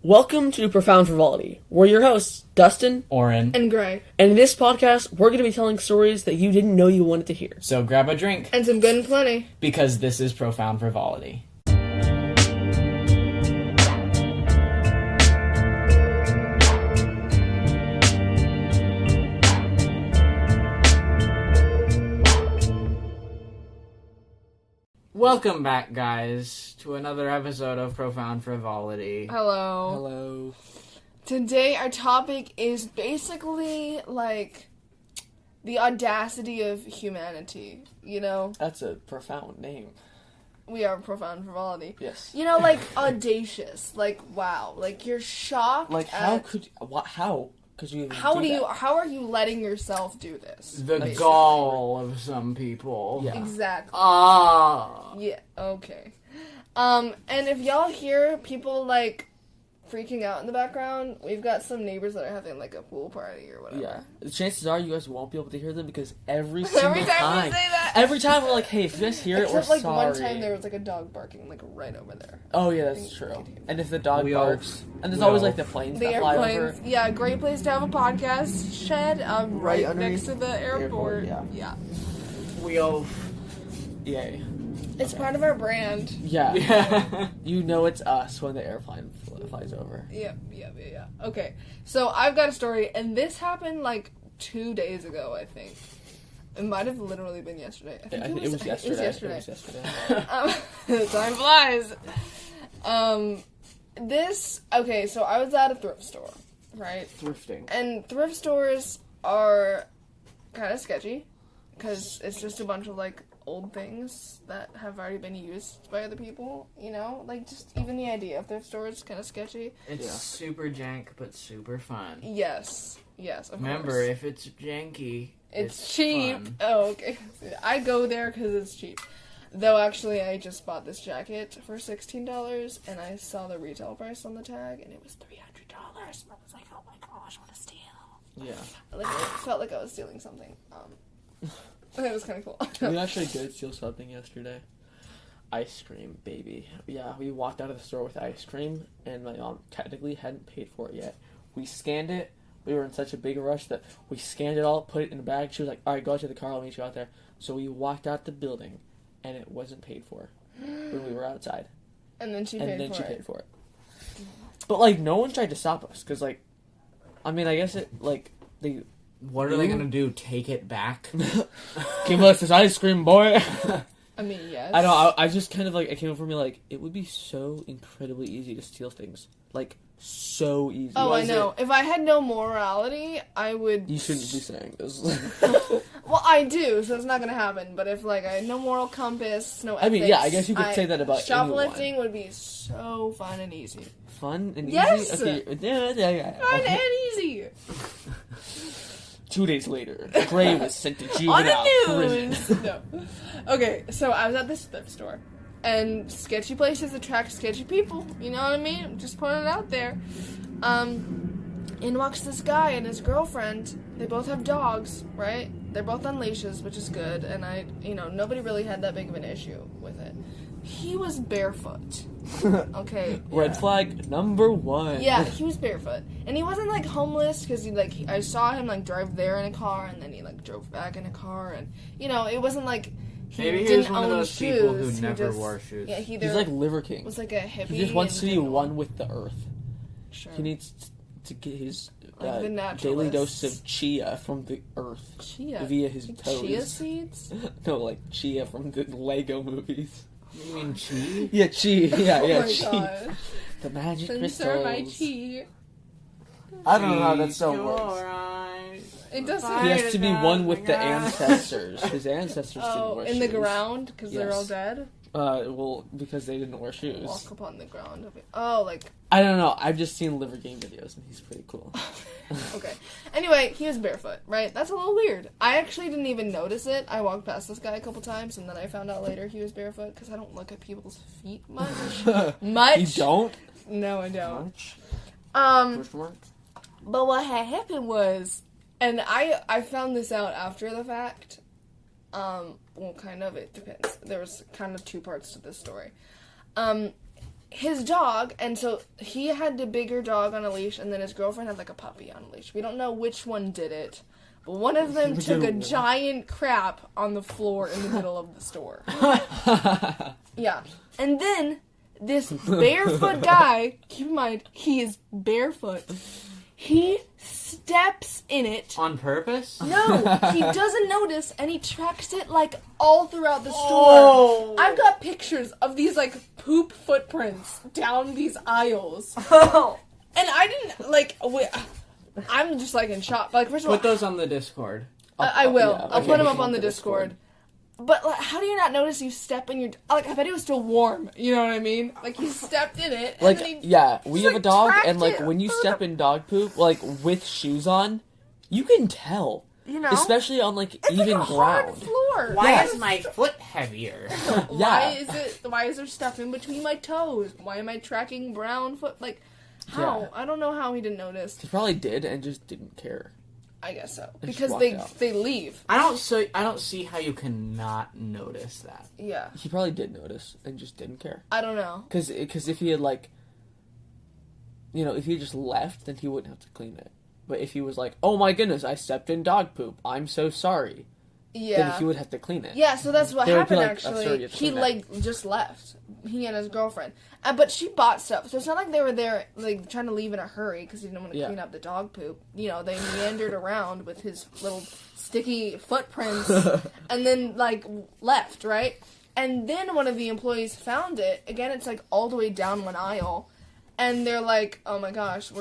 Welcome to Profound Frivolity. We're your hosts, Dustin, Orrin, and Gray. And in this podcast, we're going to be telling stories that you didn't know you wanted to hear. So grab a drink. And some good and plenty. Because this is Profound Frivolity. Welcome back, guys, to another episode of Profound Frivolity. Hello. Hello. Today our topic is basically like the audacity of humanity, you know? That's a profound name. We are Profound Frivolity. Yes. You know, like audacious, like wow, like you're shocked. Like how could you even how are you letting yourself do this? The basically? gall of some people. Yeah. Exactly. Ah. Yeah, okay. And if y'all hear people, like, freaking out in the background, we've got some neighbors that are having, like, a pool party or whatever. Yeah. The chances are you guys won't be able to hear them because every single time we say that. Every time we're like, hey, if you guys hear it, we're Except, like, sorry. one time there was, like, a dog barking, like, right over there. Oh, yeah, that's true. And if the dog We barks, and there's we always, all- like, the planes The that fly airplanes. over. Yeah, great place to have a podcast shed, right underneath next to the airport. yeah. We all... Yay. It's part of our brand. Yeah. Yeah. You know it's us when the airplane flies over. Yeah. Okay, so I've got a story, and this happened, like, 2 days ago, I think. It might have literally been yesterday. I think It was yesterday. It was yesterday. Time flies. Okay, so I was at a thrift store, right? Thrifting. And thrift stores are kind of sketchy, because it's just a bunch of, like, old things that have already been used by other people, you know? Like, just even the idea of thrift stores is kind of sketchy. It's super jank, but super fun. Yes, of Remember, course. if it's janky, It's cheap. fun. Oh, okay. I go there because it's cheap. Though, actually, I just bought this jacket for $16, and I saw the retail price on the tag, and it was $300. I was like, oh my gosh, what a steal. Yeah. Like, it felt like I was stealing something. It was kind of cool. We actually did steal something yesterday. Ice cream, baby. Yeah, we walked out of the store with ice cream, and my mom technically hadn't paid for it yet. We scanned it. We were in such a big rush that we scanned it all, put it in a bag. She was like, all right, go out to the car. I'll meet you out there. So we walked out the building, and it wasn't paid for when we were outside. And then she paid for it. But, like, no one tried to stop us, because, like, I mean, I guess it, like, they... What are they gonna do? Take it back? Give us this ice cream, boy! I mean, yes. I know, I just kind of, like, it came over me, like, it would be so incredibly easy to steal things. Like, so easy. Oh, I know. If I had no morality, I would... You shouldn't be saying this. Well, I do, so it's not gonna happen. But if, like, I had no moral compass, no ethics... I mean, yeah, I guess you could say that about shoplifting anyone. would be so fun and easy. Fun and Yes! easy? Okay, yeah. Fun and easy! 2 days later, Gray was sent to On juvenile the prison. news! No. Okay, so I was at this thrift store. And sketchy places attract sketchy people. You know what I mean? I'm just putting it out there. In walks this guy and his girlfriend. They both have dogs, right? They're both on leashes, which is good. And nobody really had that big of an issue with it. He was barefoot. Okay. Red flag number 1. Yeah, he was barefoot. And he wasn't, like, homeless, because, I saw him, like, drive there in a car, and then he, like, drove back in a car, and, it wasn't, like, he Maybe didn't he's one own of those shoes. people who He never just- wore shoes. Yeah, he He's like Liver King. was, like, a hippie. He just wants to be and didn't one with the earth. Sure. He needs to get his Like the daily naturalists. dose of chia from the earth. Chia. Via his Like toes. chia seeds? No, like chia from the Lego movies. You mean chi? Yeah, chi. Yeah, Oh my chi. gosh. The magic Censor crystals. my chi. I don't know how that song works. It doesn't. He has to be one with the ancestors. His ancestors didn't Oh, wear in shoes. the ground? Because they're all Yes. dead? Well, because they didn't wear shoes. Walk upon the ground. Oh, like... I don't know. I've just seen Liver Game videos, and he's pretty cool. Okay. Anyway, he was barefoot, right? That's a little weird. I actually didn't even notice it. I walked past this guy a couple times, and then I found out later he was barefoot, because I don't look at people's feet much. Much? You don't? No, I don't. Much? Um, Mark? but what had happened was, and I found this out after the fact. Well, kind of, it depends. There was kind of two parts to this story. his dog, and so he had the bigger dog on a leash, and then his girlfriend had like a puppy on a leash. We don't know which one did it, but one of them took a giant crap on the floor in the middle of the store. Yeah. And then this barefoot guy, keep in mind, he is barefoot. He steps in it. On purpose? No, he doesn't notice, and he tracks it, like, all throughout the store. Oh. I've got pictures of these, like, poop footprints down these aisles. And I didn't, like, I'm just, like, in shock. Like, first of all... Put those on the Discord. I will. Yeah, I'll put them up on the Discord. But, like, how do you not notice you step in your... Like, I bet it was still warm. You know what I mean? Like, he stepped in it, and Like, then he yeah, we just, have like, a dog, tracked and, like, it. when you step in dog poop, like, with shoes on, you can tell. You know? Especially on, like, It's even like a hard ground. floor. Why Yeah. is my foot heavier? Why is there stuff in between my toes? Why am I tracking brown foot? Like, how? Yeah. I don't know how he didn't notice. He probably did and just didn't care. I guess so. Just Because walked out. they leave. I don't see how you can not notice that. Yeah. He probably did notice and just didn't care. I don't know. Because if he had, like, you know, if he just left, then he wouldn't have to clean it. But if he was like, oh my goodness, I stepped in dog poop, I'm so sorry, Yeah. then he would have to clean it. Yeah, so that's what They would be happened, like, actually. "Oh, sorry, you have to He, clean that." like, just left. He and his girlfriend. But she bought stuff, so it's not like they were there, like, trying to leave in a hurry because he didn't want to Yeah. clean up the dog poop. You know, they meandered around with his little sticky footprints and then, like, left, right? And then one of the employees found it. Again, it's, like, all the way down one aisle. And they're like, oh my gosh,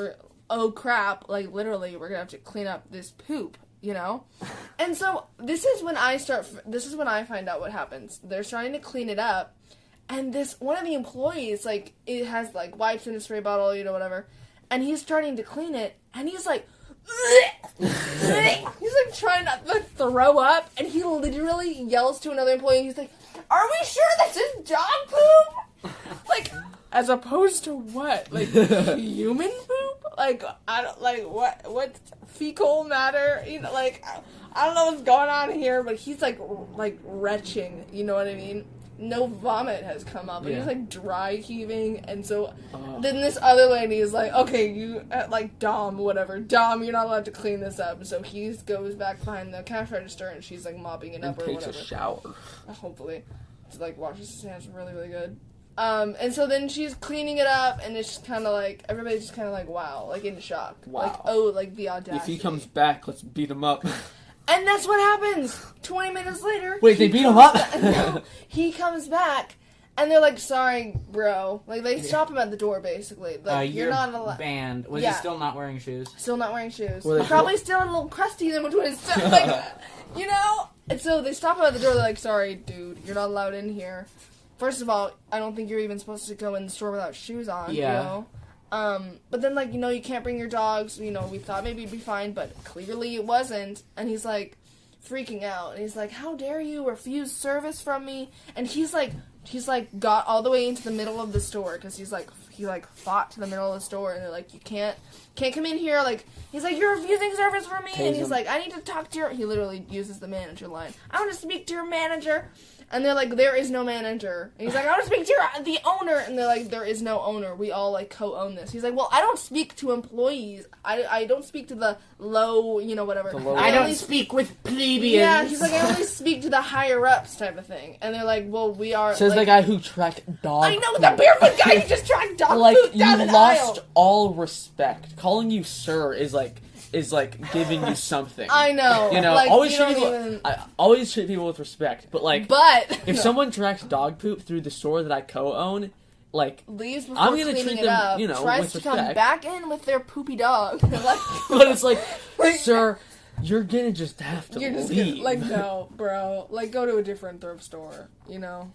oh crap, like, literally, we're gonna have to clean up this poop. You know? And so, this is when I find out what happens. They're starting to clean it up, and one of the employees, like, it has, like, wipes in a spray bottle, you know, whatever, and he's starting to clean it, and he's like, he's, like, trying not to throw up, and he literally yells to another employee, and he's like, are we sure this is dog poop? Like, as opposed to what? Like, human poop? Like, I don't, like, what fecal matter? You know, like, I don't know what's going on here, but he's, like retching, you know what I mean? No vomit has come up, and he's, like, dry heaving, and so, then this other lady is like, okay, you, like, Dom, you're not allowed to clean this up, so he goes back behind the cash register, and she's, like, mopping it up or takes whatever. a shower. Hopefully. To, like, washes his hands really, really good. And so then she's cleaning it up, and it's just kind of like, everybody's just kind of like, wow, like, in shock. Wow. Like, oh, like, the audacity. If he comes back, let's beat him up. And that's what happens! 20 minutes later. Wait, they beat him up? No, he comes back, and they're like, sorry, bro. Like, they stop him at the door, basically. Like, you're not allowed. Banned. Was Yeah. he still not wearing shoes? Still not wearing shoes. Were they- Probably still a little crusty in between his stuff. Like, you know? And so they stop him at the door, they're like, sorry, dude, you're not allowed in here. First of all, I don't think you're even supposed to go in the store without shoes on, Yeah. you know? But then, like, you know, you can't bring your dogs, you know, we thought maybe it'd be fine, but clearly it wasn't. And he's, like, freaking out. And he's like, how dare you refuse service from me? And he's, like, got all the way into the middle of the store, because he fought to the middle of the store, and they're like, you can't come in here, like, he's like, you're refusing service from me, and he's like, I need to talk to he literally uses the manager line, I want to speak to your manager, and they're like, there is no manager, and he's like, I want to speak to the owner, and they're like, there is no owner, we all, like, co-own this. He's like, well, I don't speak to employees, I don't speak to the low, you know, whatever. I don't speak with plebeians. Yeah, he's like, I only speak to the higher-ups type of thing, and they're like, well, we are, Says like, the guy who tracked dog I know, poop. the barefoot guy who just tracked dog Like, poop you down an lost aisle. all respect. Calling you sir is like giving you something. I know. You know, like, always you treat don't people. even... I always treat people with respect. But like, If someone tracks dog poop through the store that I co-own, like, leaves before I'm gonna cleaning treat it them, up, you know, tries with to come respect. back in with their poopy dog. Like, but it's like, sir, you're gonna just have to you're just leave. gonna, like, no, bro. Like, go to a different thrift store, you know?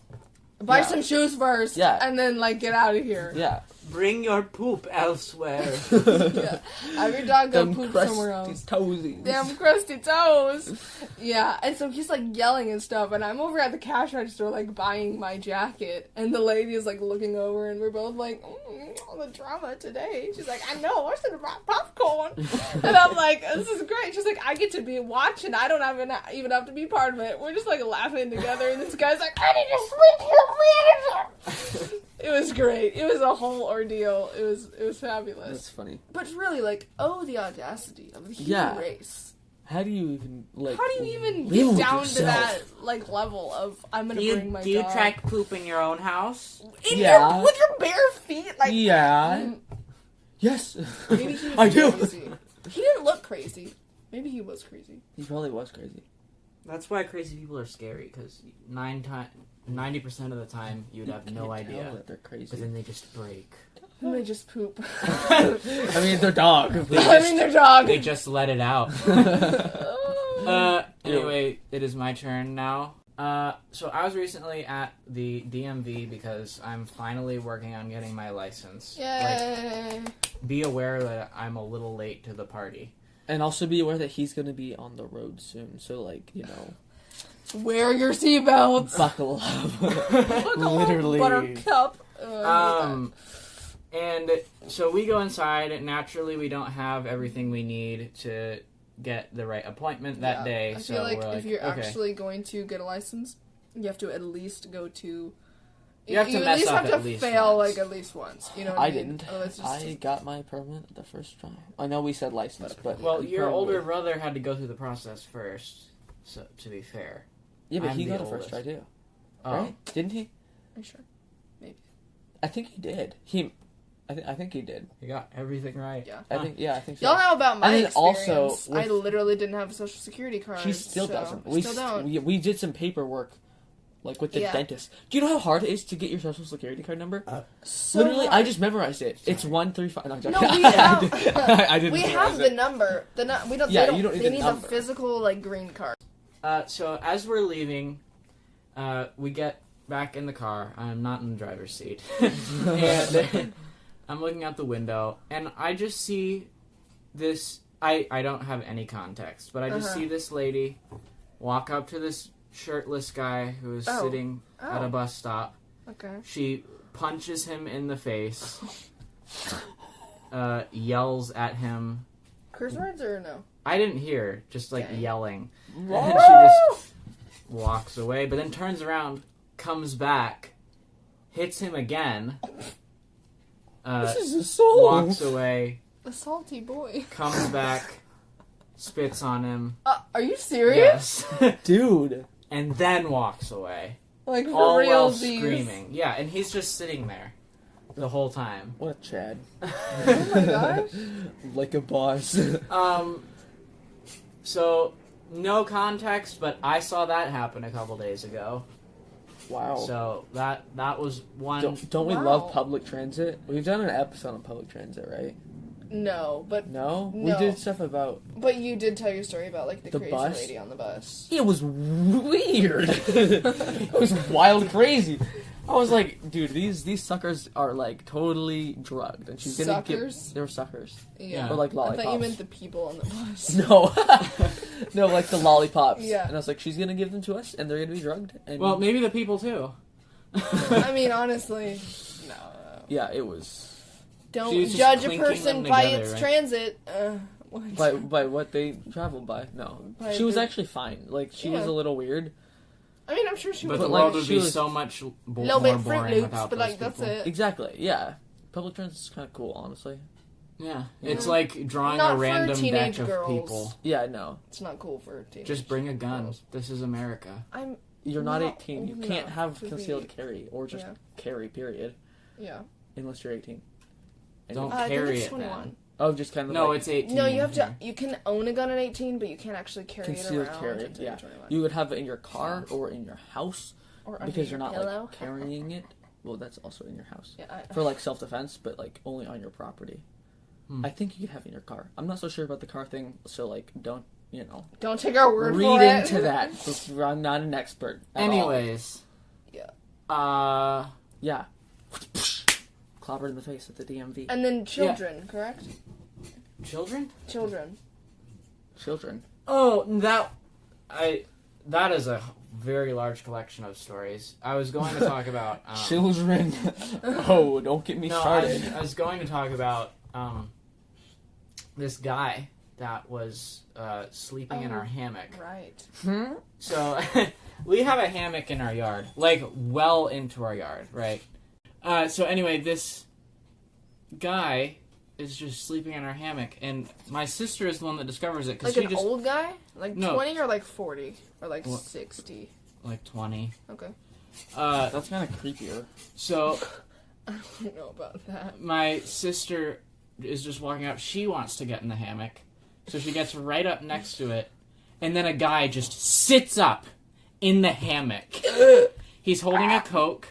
Buy Yeah. some shoes first, Yeah. and then, like, get out of here. Yeah. Bring your poop elsewhere. Yeah. Have your dog go Them poop crusty somewhere else. toesies. Damn crusty toes. Yeah, and so he's, like, yelling and stuff, and I'm over at the cash register, like, buying my jacket, and the lady is, like, looking over, and we're both like, all the drama today. She's like, I know, I should have brought popcorn. And I'm like, this is great. She's like, I get to be watching. I don't even have to be part of it. We're just, like, laughing together, and this guy's like, I need to speak to the manager. It was great. It was a whole ordeal. It was fabulous. That's funny. But really, like, the audacity of the human Yeah. race. How do you even, like... How do you even live get with down to yourself? that, like, level of, I'm gonna bring my Do you dog. track poop in your own house? In Yeah. with your bare feet? Like, Yeah. Yes. Maybe he was I do. crazy. He didn't look crazy. Maybe he was crazy. He probably was crazy. That's why crazy people are scary, because 90% of the time you'd have no Can't idea. tell that they're crazy. But then they just break. And they just poop. I mean, they're dog. Their dog. They just let it out. Anyway, it is my turn now. So I was recently at the DMV because I'm finally working on getting my license. Yay. Be aware that I'm a little late to the party. And also be aware that he's going to be on the road soon. So, like, you know... Wear your seatbelts. Buckle up. Literally. Buttercup. And so we go inside, and naturally we don't have everything we need to get the right appointment that day. I so feel like we're if you're okay. actually going to get a license, you have to at least go to... You have to mess up have at to least fail, once. like, at least once. You know what I I mean? didn't. Otherwise it's I just- got my permit the first try. I know we said license, but... Well, your probably- older brother had to go through the process first, so to be fair. Yeah, but I'm he the got it first oldest. try, too. Oh. Right? Didn't he? Are you sure? Maybe. I think he did. I think he did. You got everything right. Yeah. I think so. Y'all know about my And then experience. also I with- literally didn't have a social security card. She still so doesn't. I still don't. We did some paperwork, like with the Yeah. dentist. Do you know how hard it is to get your social security card number? So Literally, I hard. just memorized it. It's 135. No, I'm joking. No, we have. I didn't we memorize have it. the number. We don't. Yeah, they don't, you don't need they the need number. the physical, like, green card. So as we're leaving, we get back in the car. I'm not in the driver's seat. And I'm looking out the window, and I just see this... I don't have any context, but I just see this lady walk up to this shirtless guy who is sitting at a bus stop. Okay. She punches him in the face, yells at him. Curse words or no? I didn't hear, just like Okay. yelling. And she just walks away, but then turns around, comes back, hits him again, This is a soul. walks away, A salty boy. comes back, spits on him. Are you serious? Yes. Dude. And then walks away. Like, for All real, while these. screaming. Yeah, and he's just sitting there the whole time. What a Chad. Oh my gosh. Like a boss. So, no context, but I saw that happen a couple days ago. Wow. So, that was one... Don't we Wow. love public transit? We've done an episode on public transit, right? No, but No? We No. did stuff about... but you did tell your story about, like, the The crazy bus? lady on the bus. It was weird. It was wild crazy. I was like, dude, these suckers are, like, totally drugged. And she's gonna Suckers? they were suckers. Yeah. Or, like, I lollipops. thought you meant the people on the bus. No. No, like the lollipops. Yeah. And I was like, she's gonna give them to us, and they're gonna be drugged. And Well, maybe the people too. I mean, honestly, no. yeah, it was... She Don't was just judge a clinking person them by together, its right? transit. What? By what they traveled by. No. By She was the- actually fine. Like, she was Yeah. a little weird. I mean, I'm sure she But was the like, world would she be was- so much a more little bit Fruit boring Loops, without but, those like, that's people. it. Exactly, yeah. Public transit's kind of cool, honestly. Yeah. Yeah. It's like drawing Not a for random teenage batch of girls. people. Yeah, no. It's not cool for teenagers. Just bring a gun. This is America. I'm. You're not No, 18. You no, can't have to concealed be- carry, or just Yeah. carry, period. Yeah. Unless you're 18. And Don't I think carry it's it, 21. man. Oh, just kind of No, like it's 18. No, you have to. here. You can own a gun at 18, but you can't actually carry concealed it around carry. until Yeah. you're 21. You would have it in your car or in your house Or under because your you're not pillow. like carrying it. Well, that's also in your house. Yeah, For like self-defense, but like only on your property. I think you could have it in your car. I'm not so sure about the car thing, so like don't, don't take our word read for it. into that. I'm not an expert at all. Anyways. Yeah. Yeah. Clobbered in the face at the DMV. And then children, correct? Children? Children. Children. Oh, that is a very large collection of stories. I was going to talk about... Children. Oh, don't get me started. I was going to talk about this guy that was sleeping in our hammock. Right. So, we have a hammock in our yard. Like, well into our yard, right? So anyway, this guy is just sleeping in our hammock, and my sister is the one that discovers it. Cause Like she an old guy? Like No. 20 or like 40? Or like 60? Like 20. Okay. That's kind of creepier. So I don't know about that. my sister is just walking up. She wants to get in the hammock. So she gets right up next to it, and then a guy just sits up in the hammock. He's holding a Coke,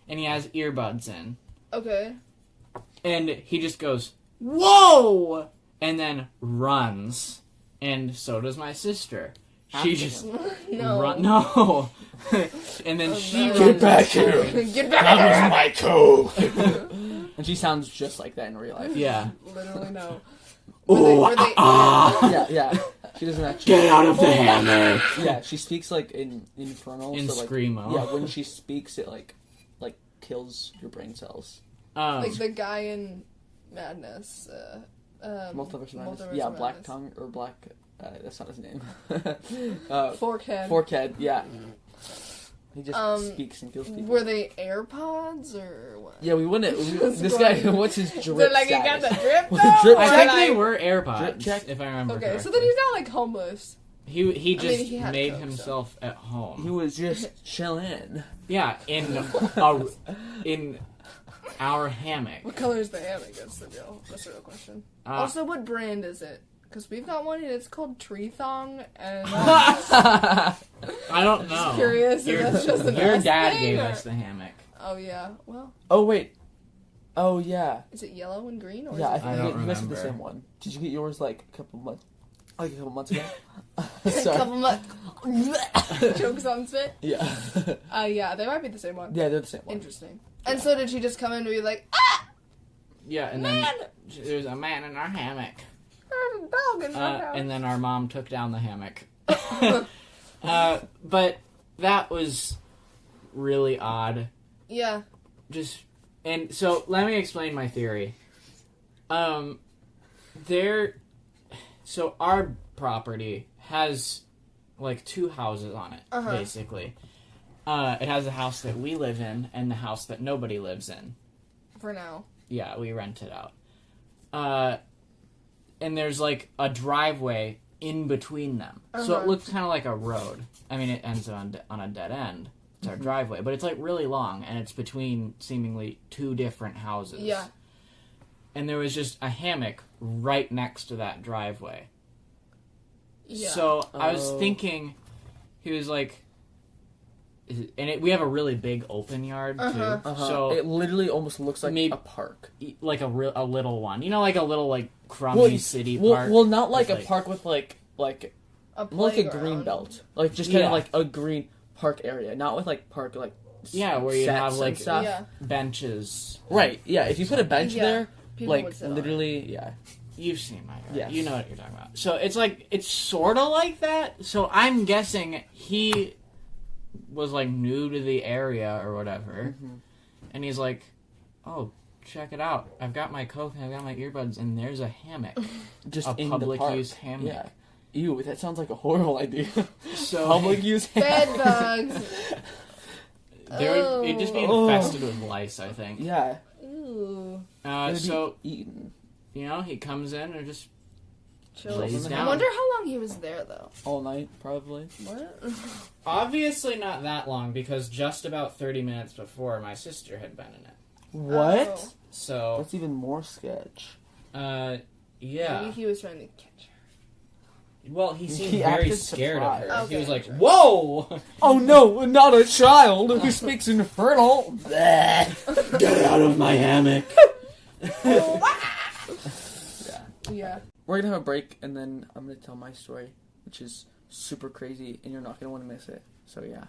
and he has earbuds in. Okay. And he just goes, "Whoa!" and then runs. And so does my sister. She just No. no. And then she no. runs. Get back here! Get back here! my Coke! And she sounds just like that in real life. Yeah. Literally no. Oh, Yeah. She doesn't actually... Get out of the hammock! Yeah, she speaks like in Infernal. In so, like, Screamo. Yeah, when she speaks, it like kills your brain cells. Like the guy in Madness. Multiverse of Madness. Multiverse Yeah, of Black Madness. Tongue, or Black... that's not his name. Forkhead. Forkhead, yeah. He just speaks and kills people. Were they AirPods or what? Yeah, we wouldn't... this going- guy, what's his drip They're like, you got status? the drip With though? the drip Or I think they like- were AirPods, Drip check? if I remember Okay, correctly. so then he's not like homeless. He just he had made Coke, himself at home. He was just chilling. Yeah, in our hammock. What color is the hammock? That's the real question. Also, what brand is it? Because we've got one and it's called Tree Thong, and I don't know. curious if that's just an Your us dad thing, gave or- us the hammock. Oh yeah, well, Oh, wait. Oh, yeah. is it yellow and green or Yeah, I is it think I you don't guys did the remember. same one. Did you get yours like a couple months ago? a Sorry. couple months? Chokes on spit. Yeah. Yeah, they might be the same one. Yeah, they're the same one. Interesting. And so did she just come in and be like, ah, Yeah, and man, then there's a man in our hammock. there's a dog in my house. And then our mom took down the hammock. But that was really odd. Yeah. And so let me explain my theory. So our property has like two houses on it, basically. It has a house that we live in and the house that nobody lives in. For now. Yeah, we rent it out. And there's like a driveway in between them. So it looks kind of like a road. I mean, it ends on a dead end. It's our driveway. But it's like really long, and it's between seemingly two different houses. Yeah. And there was just a hammock right next to that driveway. Yeah. So I was thinking, he was like... we have a really big open yard, too. So it literally almost looks like maybe- a park. like a little one. You know, like a little, like, crummy city park? Well, not like with, a park with like a green playground. belt. Like just kind Yeah. of like a green park area, not with like park like Yeah, where you sets have, and like, stuff. Yeah. benches. Right. Yeah. If you put a bench Yeah. there, People like would sit on it. literally, yeah. You've seen my yard. Yes. You know what you're talking about. So it's like, it's sort of like that. So I'm guessing he was like new to the area or whatever. And he's like, oh, check it out. I've got my Coke and I've got my earbuds and there's a hammock. Just A in public the park. use hammock. Yeah. Ew, that sounds like a horrible idea. So Public use Bed hammock. bugs. it'd just be infested with lice, I think. Yeah. Ooh. So, eaten you know, he comes in and just Chills. lays I down. wonder how long he was there, though. all night, probably. What? Obviously not that long, because just about 30 minutes before, my sister had been in it. What? Oh. So, That's even more sketch. yeah. Maybe he was trying to catch her. Well, he seemed He very acted scared of her. surprised. He was Okay. like, whoa! Oh no, not a child who speaks infernal. Get out of my hammock. Yeah. We're gonna have a break, and then I'm gonna tell my story, which is super crazy, and you're not gonna want to miss it. So yeah.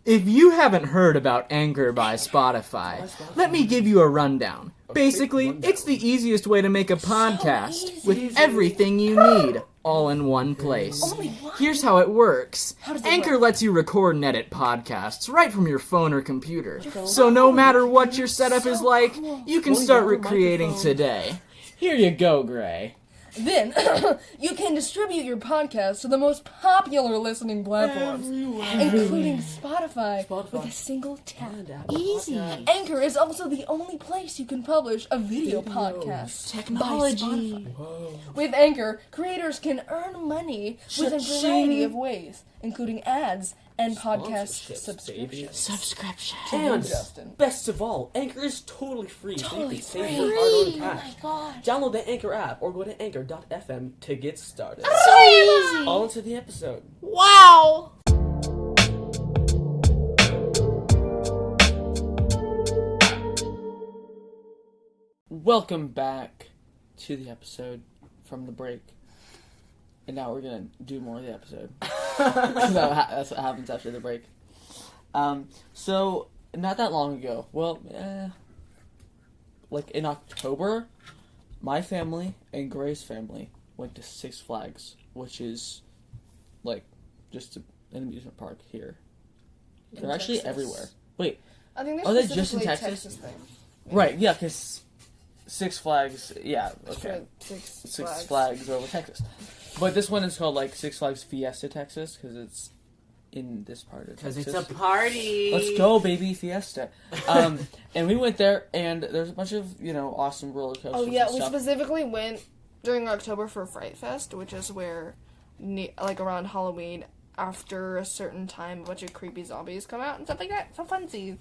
If you haven't heard about Anchor by Spotify, let me give you a rundown. Basically, it's the easiest way to make a podcast with everything you need, all in one place. Here's how it works. Anchor lets you record and edit podcasts right from your phone or computer. So no matter what your setup is like, you can start recreating today. Here you go, Gray. Then, you can distribute your podcast to the most popular listening platforms, including Spotify, with a single tap. Easy. Anchor is also the only place you can publish a video podcast. Technology. With Anchor, creators can earn money with a variety of ways, including ads and podcast subscriptions. And Justin. best of all, Anchor is totally free. Totally You can save free. your hard-earned Oh cash. my god. Download the Anchor app or go to anchor.fm to get started. So easy! On to the episode. Wow! Welcome back to the episode from the break. And now we're going to do more of the episode. That's what happens after the break. So, not that long ago, like in October, my family and Gray's family went to Six Flags, which is like just an amusement park here. They're actually Texas. everywhere. Wait, I think Are they're they just in specifically Texas? thing. right, yeah, because Six Flags, yeah, okay. Six Flags over Texas. But this one is called like Six Flags Fiesta Texas because it's in this part of Texas. Because it's a party. Let's go, baby, Fiesta. And we went there, and there's a bunch of, awesome roller coasters. Oh yeah, and we stuff. specifically went during October for Fright Fest, which is where, like around Halloween, after a certain time, a bunch of creepy zombies come out and stuff like that. So funsies.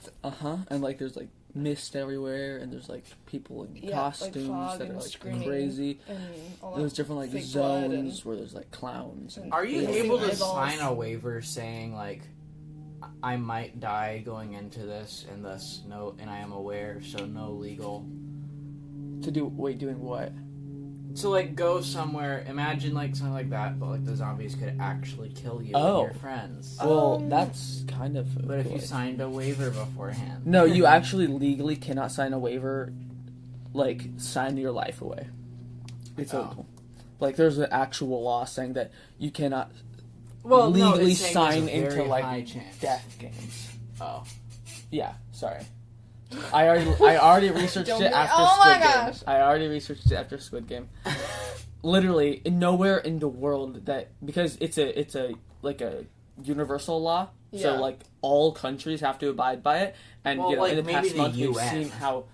And like there's like mist everywhere, and there's like people in Yeah, costumes like fog that are and like screaming crazy. And all There's that different like fake blood zones where there's like clowns. And Are you Yeah. able to Eyeballs. sign a waiver saying like, I might die going into this, and thus and I am aware, so no legal. doing what? So like go somewhere. Imagine like something like that, but like the zombies could actually kill you Oh. and your friends. Well, Um, that's kind of. But if cool. you signed a waiver beforehand, No, you actually legally cannot sign a waiver, like, sign your life away. It's Oh. illegal. Like, there's an actual law saying that you cannot no, legally it's saying there's sign a into, very like, high chance. death games. Oh, Yeah, sorry. I already researched Don't it be- after oh my Squid Game. gosh. I already researched it after Squid Game. Literally, nowhere in the world because it's a like a universal law. Yeah. So like all countries have to abide by it. And Well, like, in the maybe past the month we've UN. seen how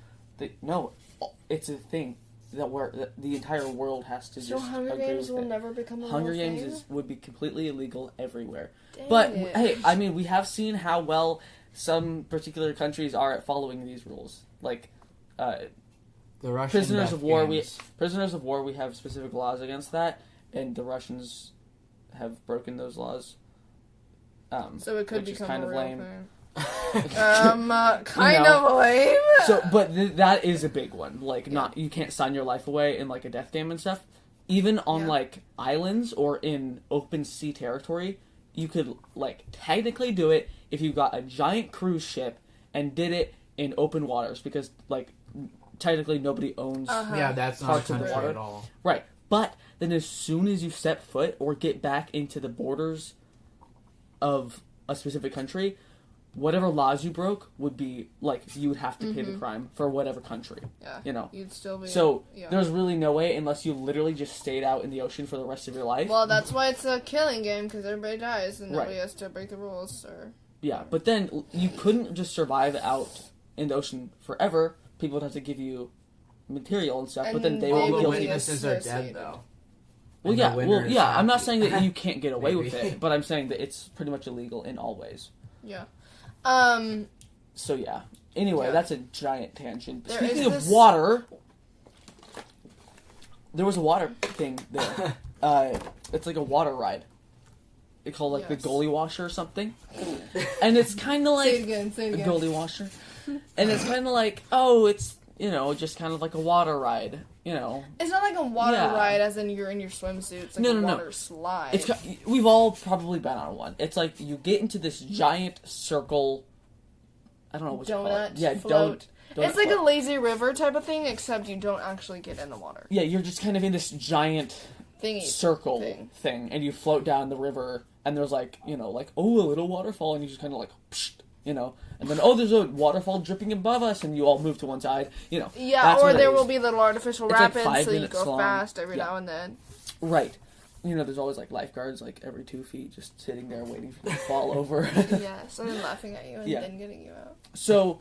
it's a thing that the entire world has to So just Hunger agree Games with will it. never become a Hunger real Games thing? would be completely illegal everywhere. Dang But it. hey, I mean, we have seen how well some particular countries are at following these rules. Like, the Russian prisoners death of war. games. We have specific laws against that, and the Russians have broken those laws. So it could which is become kind a of real lame. thing. Kind know. of lame. So, but that is a big one. Like, you can't sign your life away in like a death game and stuff. Even on Yeah. like islands or in open sea territory, you could like technically do it if you got a giant cruise ship and did it in open waters because like technically nobody owns Yeah, that's not a Parts of the country water. at all. right. But then as soon as you step foot or get back into the borders of a specific country, whatever laws you broke would be like you would have to pay the crime for whatever country. Yeah. You know. You'd still be. So yeah. there's really no way unless you literally just stayed out in the ocean for the rest of your life. Well, that's why it's a killing game, because everybody dies and nobody Right. has to break the rules. Or yeah, but then you couldn't just survive out in the ocean forever. People would have to give you material and stuff, but then And they all would All be the able to. witnesses are dead, associated. though. Well, And the yeah, winner is I'm not happy. saying that you can't get away with Maybe. it, but I'm saying that it's pretty much illegal in all ways. yeah. So yeah. Anyway, Yeah. that's a giant tangent. There Speaking is of this- water, there was a water thing there. It's like a water ride. It's called like the Yes. goalie washer or something, and it's kind of Say it like again. Say it a again. goalie washer, and it's kind of like it's just kind of like a water ride. It's not like a water Yeah. ride, as in you're in your swimsuit. It's like No, a no, no. water slide. We've all probably been on one. It's like you get into this giant circle. I don't know what you call it. Donut Yeah, float. donut It's like float. a lazy river type of thing, except you don't actually get in the water. Yeah, you're just kind of in this giant Thingy. circle thing. and you float down the river, and there's like a little waterfall, and you just kind of like you know. And then, oh, there's a waterfall dripping above us, and you all move to one side, you know. Yeah, That's or what it there is. will be little artificial It's like rapids, 5 so you minutes go long. fast every Yeah. now and then. Right. You know, there's always, like, lifeguards, like, every 2 feet just sitting there waiting for you to fall over. Yes, and then laughing at you and Yeah. then getting you out. So,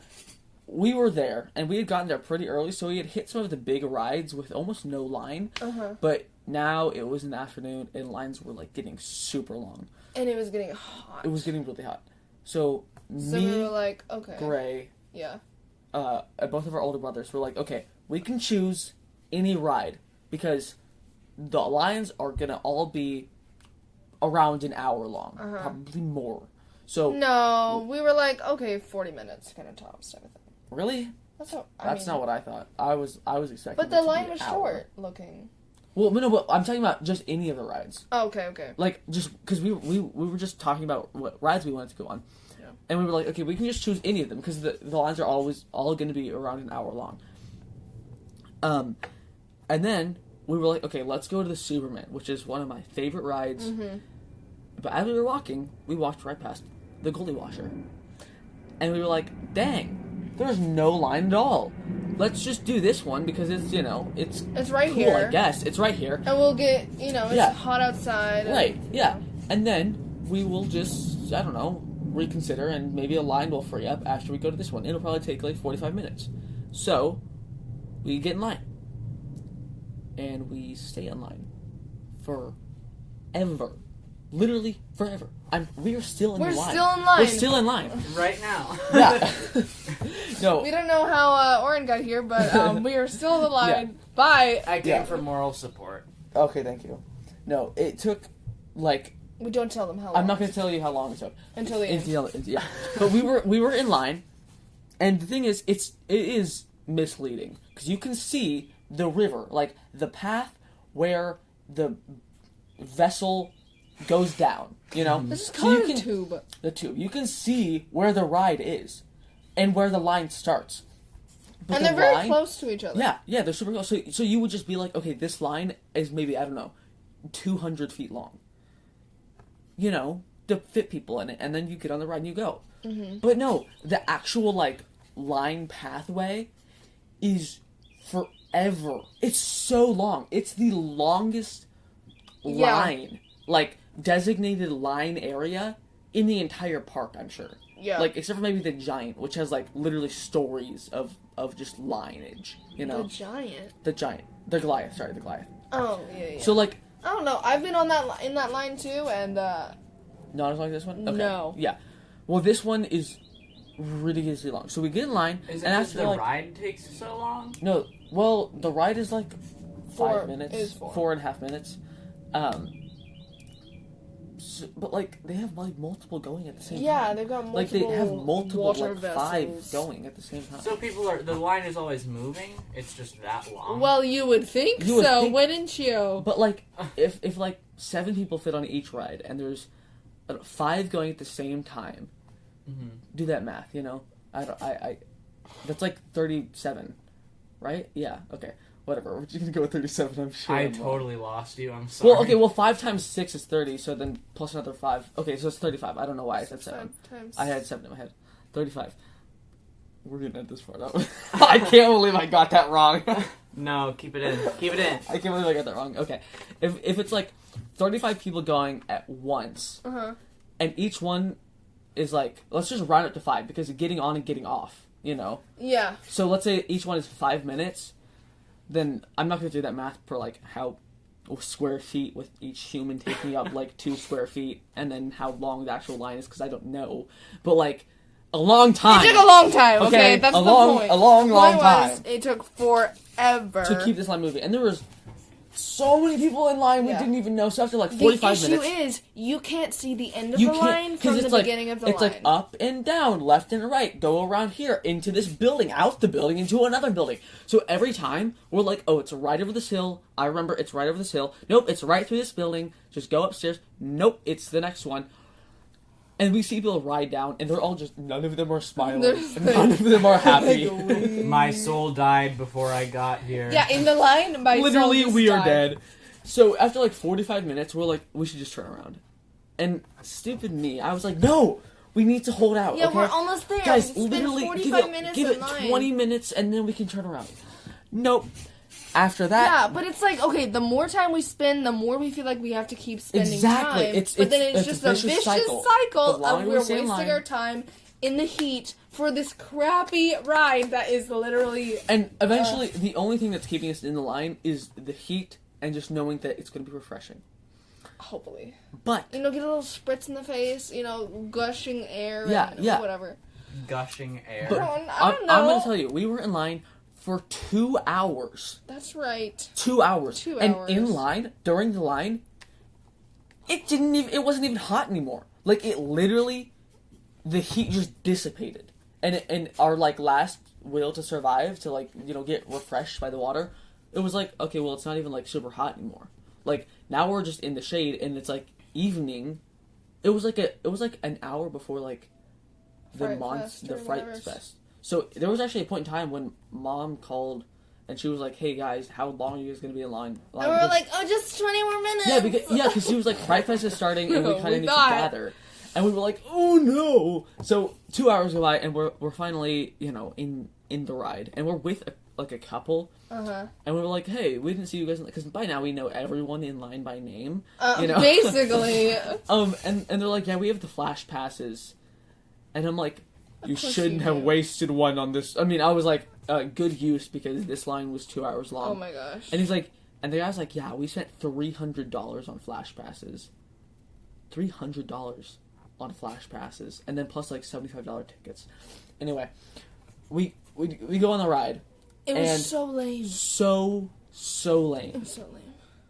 we were there, and we had gotten there pretty early, so we had hit some of the big rides with almost no line. Uh-huh. But now it was in the afternoon, and lines were, like, getting super long. And it was getting hot. It was getting really hot. So So me, we were like, okay. Gray, Yeah. both of our older brothers were like, okay, we can choose any ride because the lines are gonna all be around an hour long, probably more. So No, we were like, okay, 40 minutes kind of tops type of thing. really, That's what that's not what I thought. I was expecting. But it the to be line an was hour. short looking. Well, no, but I'm talking about just any of the rides. Oh, okay. Like, just because we were just talking about what rides we wanted to go on. Yeah. And we were like, okay, we can just choose any of them because the lines are always all going to be around an hour long. And then we were like, okay, let's go to the Superman, which is one of my favorite rides. Mm-hmm. But as we were walking, we walked right past the Goalie Washer. And we were like, dang, there's no line at all. Let's just do this one because it's, you know, it's right cool, here. I guess. It's right here. And we'll get, you know, it's Yeah. hot outside. And, Right, yeah. And then we will just, I don't know, reconsider and maybe a line will free up after we go to this one. It'll probably take like 45 minutes. So, we get in line. And we stay in line forever. Literally forever. We are still in We're the line. still in line. We're still in line. Right now. Yeah. No. We don't know how Orrin got here, but we are still in the line. Bye. I came Yeah. for moral support. Okay, thank you. No, it took like We don't tell them how long. I'm not going to tell you how long it took. Until the end. Yeah. But we were in line, and the thing is, it is misleading because you can see the river, like the path where the vessel goes down. You know, This is So called you a tube. The tube. You can see where the ride is, and where the line starts. But And the they're very line- close to each other. Yeah, they're super close. So you would just be like, okay, this line is maybe, I don't know, 200 feet long. You know, to fit people in it, and then you get on the ride and you go. Mm-hmm. But no, the actual, like, line pathway is forever. It's so long. It's the longest Yeah. line, like, designated line area in the entire park, I'm sure. Yeah. Like, except for maybe the Giant, which has, like, literally stories of just lineage, you know? The giant. The Giant. The Goliath, sorry, the Goliath. Oh, yeah. So, like, I don't know. I've been on in that line too, and not as long as this one? Okay. No. Yeah. Well, this one is ridiculously long. So we get in line, Is it and because after, the like, ride takes so long? no, well, the ride is, like, 5 minutes. It is 4. 4.5 minutes. But, like, they have, like, multiple going at the same yeah, time. they've got multiple Like, they have multiple, water like, vessels. 5 going at the same time. So the line is always moving? It's just that long? Well, you would think You would so, think- wouldn't you? But, like, if like, 7 people fit on each ride, and there's 5 going at the same time, Mm-hmm. do that math, you know? I that's like 37, right? Yeah, okay. Whatever, we're just gonna go with 37, I'm sure. I I'm wrong. totally lost you, I'm sorry. Well, okay, well, 5 times 6 is 30, so then plus another 5. Okay, so it's 35. I don't know why I said 7. 5 times. I had 7 in my head. 35. We're gonna end this part out. I can't believe I got that wrong. No, keep it in. Keep it in. I can't believe I got that wrong. Okay. If it's like 35 people going at once, and each one is like, let's just round up to 5, because getting on and getting off, you know? Yeah. So let's say each one is 5 minutes, then I'm not going to do that math per, like, how square feet with each human taking up, like, 2 square feet, and then how long the actual line is, because I don't know. But, like, a long time. It took a long time, okay? Okay, That's a the long- point. a long, long Point was, time. it took forever. To keep this line moving. And there was so many people in line we Yeah. didn't even know. So after, like, The 45 issue minutes... is, you can't see the end of You the can't, line 'cause from it's the like, beginning of the it's line. like up and down, left and right, go around here, into this building, out the building, into another building. So every time, we're like, oh, it's right over this hill. I remember it's right over this hill. Nope, it's right through this building. Just go upstairs. Nope, it's the next one. And we see people ride down, and they're all just, none of them are smiling. None of them are happy. My soul died before I got here. Yeah, in the line, my Literally, soul just we are died. dead. So after like 45 minutes, we're like, we should just turn around. And stupid me, I was like, no, We need to hold out. Yeah, okay? we're almost there. Guys, We spent literally 45 minutes give in it line. 20 minutes and then we can turn around. Nope. After that, Yeah, but it's like, okay, the more time we spend, the more we feel like we have to keep spending exactly. time. It's just a vicious cycle The of longer we're we stay in wasting line- our time in the heat for this crappy ride that is literally... And eventually, the only thing that's keeping us in the line is the heat and just knowing that it's going to be refreshing. Hopefully. But You know, get a little spritz in the face, you know, gushing air Yeah, and yeah. whatever. Gushing air. but I don't know. I'm going to tell you, we were in line for 2 hours. That's right. 2 hours. 2 And hours. in line, during the line, it wasn't even hot anymore. Like, it literally, the heat just dissipated. And our, like, last will to survive, to, like, you know, get refreshed by the water, it was like, okay, well, it's not even, like, super hot anymore. Like, now we're just in the shade, and it's, like, evening. It was like an hour before, like, the Fright Fest. So, there was actually a point in time when Mom called, and she was like, hey, guys, how long are you guys going to be in line? And we were like, oh, just 20 more minutes. Yeah, because she was like, Fright Fest is starting, and we kind We of need to thought. gather. And we were like, oh, no. So, 2 hours go by, and we're finally, you know, in the ride. And we're with, a couple. Uh-huh. And we were like, hey, we didn't see you guys, because by now we know everyone in line by name. You know? Basically. And they're like, yeah, we have the flash passes. And I'm like, you course shouldn't you have do. wasted one on this. I mean, I was like, good use, because this line was 2 hours long. Oh my gosh. And he's like, and the guy's like, yeah, we spent $300 on flash passes. $300 on flash passes. And then plus like $75 tickets. Anyway, we go on the ride. It and was so lame. So lame. It was so lame.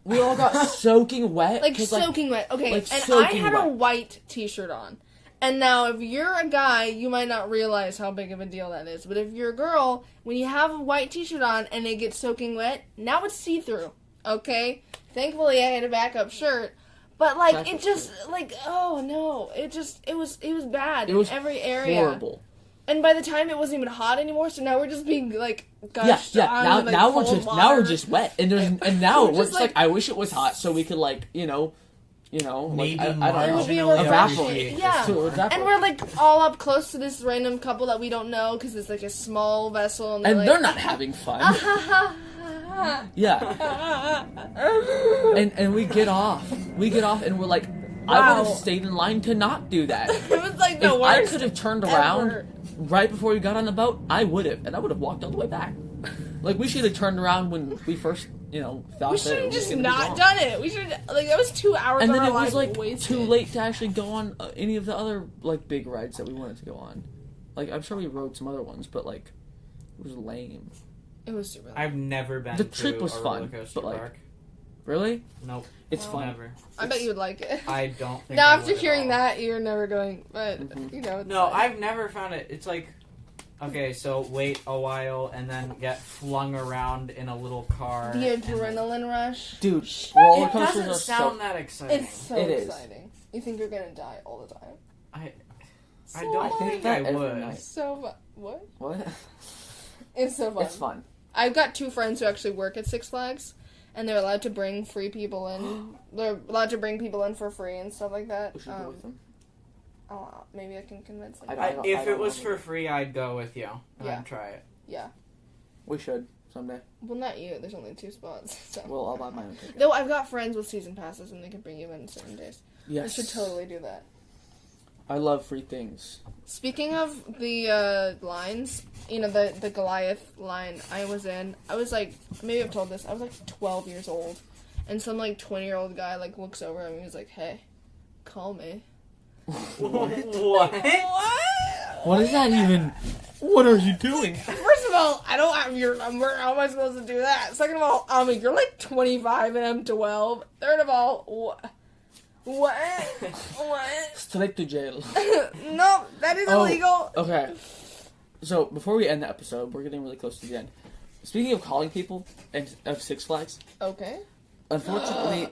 We all got soaking wet. Like 'cause, soaking wet. Okay, like and soaking I had a wet. white t-shirt on. And now, if you're a guy, you might not realize how big of a deal that is. But if you're a girl, when you have a white t-shirt on and it gets soaking wet, now it's see-through. Okay? Thankfully, I had a backup shirt. But, like, Backup it just, like, oh, no. It was bad It was in every area. horrible. And by the time it wasn't even hot anymore, so now we're just being, like, gushed on Now, with, like, now cold we're water. just wet. And now We're we're just just like, I wish it was hot so we could, like, you know, Maybe like, I It don't would be know. marginally refreshing. appreciate Yeah. So evaporate. And we're like all up close to this random couple that we don't know because it's like a small vessel, and And like, they're not having fun. Yeah. And we get off. And we're like, I Wow. would have stayed in line to not do that. it was like the If I worst. could have turned ever. around right before we got on the boat, I would have. And I would have walked all the way back. Like, we should have turned around when we first, you know, thought We that should it have was just gonna be not gone. done it. We should like that was 2 hours And of then our it was, life like, wasted. too late to actually go on any of the other, like, big rides that we wanted to go on. Like, I'm sure we rode some other ones, but, like, it was lame. It was super. I've never been The to trip was a fun, roller coaster but, like, park. Really? Nope. It's Well, fun. Never. I bet you would like it. I don't think Now I after would at hearing all. that, you're never going. But Mhm. you know. It's No, fine. I've never found it. It's like, okay, so wait a while and then get flung around in a little car. The and- adrenaline rush. Dude, roller It coasters doesn't are sound so... that exciting. It's so It is. exciting. You think you're gonna die all the time. I So don't fun. think that I every would. night. So fun. What? What? It's so fun. It's fun. I've got two friends who actually work at Six Flags, and they're allowed to bring free people in. They're allowed to bring people in for free and stuff like that. We should go with them. Oh, maybe I can convince them. I don't If it was know. for free, I'd go with you and Yeah. I'd try it. Yeah. We should, someday. Well, not you. There's only 2 spots. So. Well, I'll buy my own ticket. Though I've got friends with season passes, and they can bring you in certain days. Yes. We should totally do that. I love free things. Speaking of the lines, you know, the Goliath line I was in, I was like, maybe I've told this, I was like 12 years old, and some like 20-year-old guy like looks over at me and he's like, hey, call me. What? What is that even? What are you doing? First of all, I don't have your number. How am I supposed to do that? Second of all, you're like 25 and I'm 12. Third of all, what? What? Straight to jail. No, that is Oh. illegal. Okay. So, before we end the episode, we're getting really close to the end. Speaking of calling people and of Six Flags, Okay. unfortunately,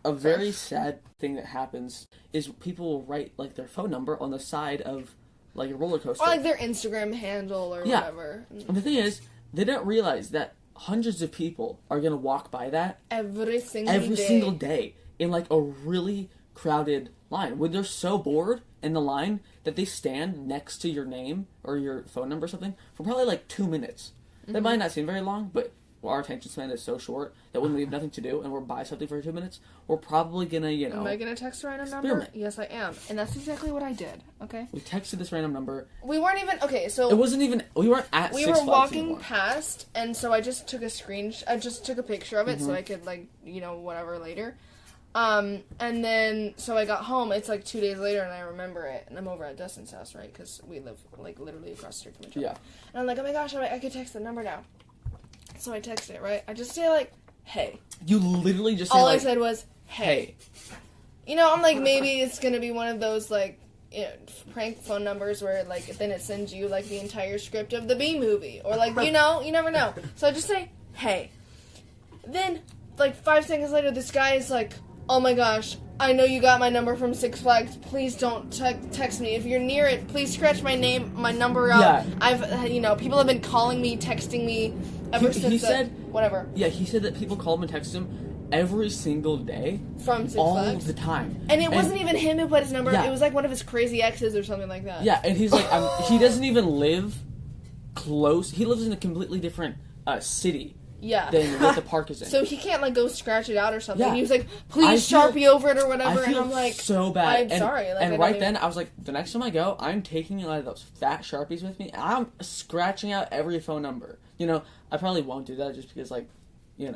a very sad thing that happens is people will write, like, their phone number on the side of, like, a roller coaster. Or like their Instagram handle or Yeah. whatever. And the thing is, they don't realize that hundreds of people are going to walk by that Every single every day. single day in, like, a really crowded line. When they're so bored in the line that they stand next to your name or your phone number or something for probably like 2 minutes. That might not seem very long, but our attention span is so short that when we have nothing to do and we're by something for 2 minutes, we're probably gonna, Am I gonna text a random number? Yes, I am. And that's exactly what I did, okay? We texted this random number. We weren't even, okay, so... It wasn't even, we weren't at we Six were Flags walking anymore. past, and so I just took I just took a picture of it so I could, like, whatever later. And then, so I got home, it's like 2 days later, and I remember it, and I'm over at Dustin's house, right? Because we live, like, literally across the street from each other. Yeah. And I'm like, oh my gosh, I could text the number now. So I text it, right? I just say, like, hey. You literally just say, All like, I said was, hey. hey. I'm like, maybe it's gonna be one of those, like, prank phone numbers where, like, then it sends you, like, the entire script of the B movie. Or, like, you never know. So I just say, hey. Then, like, 5 seconds later, this guy is like, oh my gosh, I know you got my number from Six Flags. Please don't text me. If you're near it, please scratch my number out. Yeah. I've, people have been calling me, texting me ever since. He said, whatever. Yeah, he said that people call him and text him every single day. From Six all Flags? the time. And it wasn't even him who put his number. Yeah. It was like one of his crazy exes or something like that. Yeah, and he's like, he doesn't even live close. He lives in a completely different city. Yeah. Than what the park is in. So he can't, like, go scratch it out or something. Yeah. He was like, please Sharpie over it or whatever. I feel and I'm like, so bad. I'm sorry. Like, and right then, I was like, the next time I go, I'm taking one of those fat Sharpies with me, and I'm scratching out every phone number. I probably won't do that just because, like, You're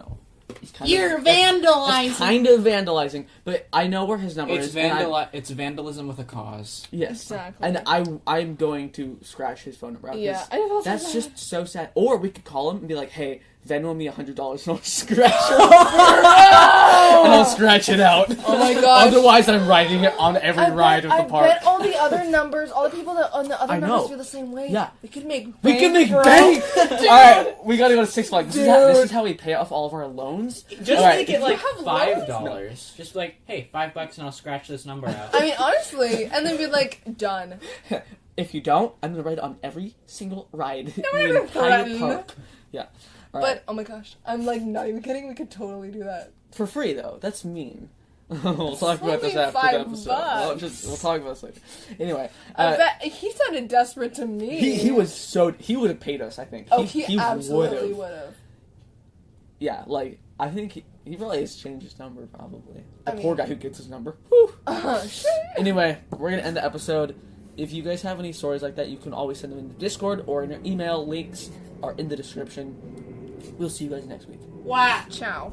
vandalizing. It's kind of vandalizing, but I know where his number It's is. It's vandalism with a cause. Yes. Exactly. And I'm going to scratch his phone number out. Yeah. That's just so sad. Or we could call him and be like, hey, Venmo me $100 and I'll scratch your and I'll scratch it out. Oh my gosh. Otherwise, I'm writing it on every ride of the park. I bet all the other numbers, all the people that on the other numbers feel the same way. Yeah. We could make bank, bro. Alright, we gotta go to Six Flags. This is how we pay off all of our loans. Just make it like have $5. loans? Just like, hey, $5 and I'll scratch this number out. I mean, honestly, and then be like, done. If you don't, I'm gonna write it on every single ride. Never even threaten. Park. Yeah. All But, right. oh my gosh, I'm like not even kidding, we could totally do that. For free, though. That's mean. We'll talk about this only after the episode. $5. We'll talk about this later. Anyway. I bet he sounded desperate to me. He would have paid us, I think. Oh, he absolutely would have. Yeah, like, I think he really has changed his number, probably. The I poor mean- guy who gets his number. Whew. Sure. Anyway, we're going to end the episode. If you guys have any stories like that, you can always send them in the Discord or in your email. Links are in the description. We'll see you guys next week. Wow. Ciao.